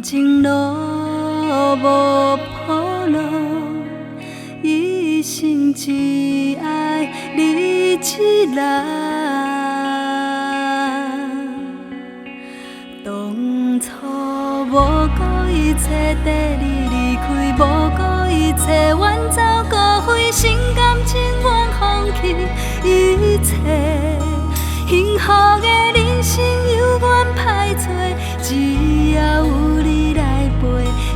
情路无铺路，一生只爱你一人。当初无顾一切，跟你离开，无顾一切，远走高飞，心甘情愿放弃一切。幸福的人生由阮歹找，只要有你来陪，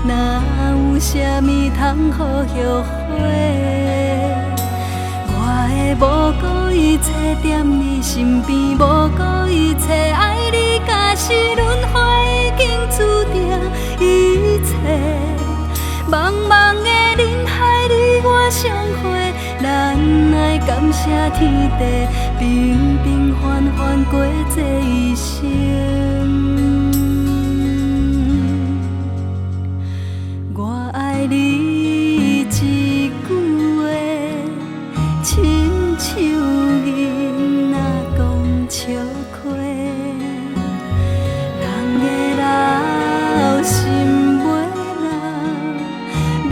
哪有啥物通好后悔？我会无顾一切踮你身边，无顾一切爱你，假使轮回已经注定一切。茫茫的人海你我相会，咱爱感谢天地，平平凡凡过这一生。我爱你一句话，亲像囡仔讲笑话，人的老心袂老，认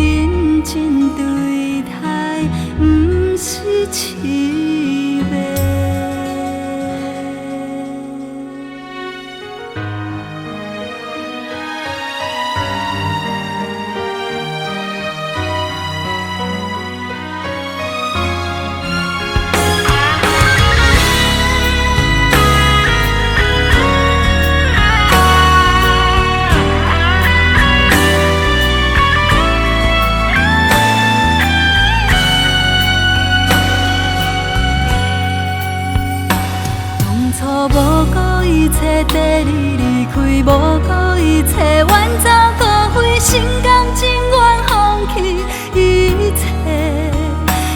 真对待不是痴迷。无顾一切，跟你离开，无顾一切，远走高飞，心甘情愿放弃一切。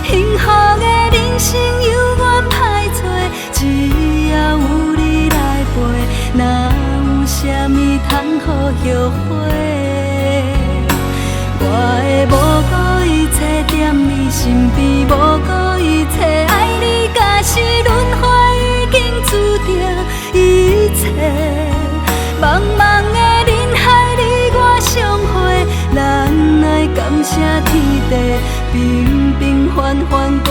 幸福的人生由阮歹找，只要有你来陪，哪有啥物通好后悔？我会无顾一切踮你身边，无顾一切爱你，假使轮回已经注定一切。茫茫的人海你我相会，咱爱感谢天地，平平凡凡过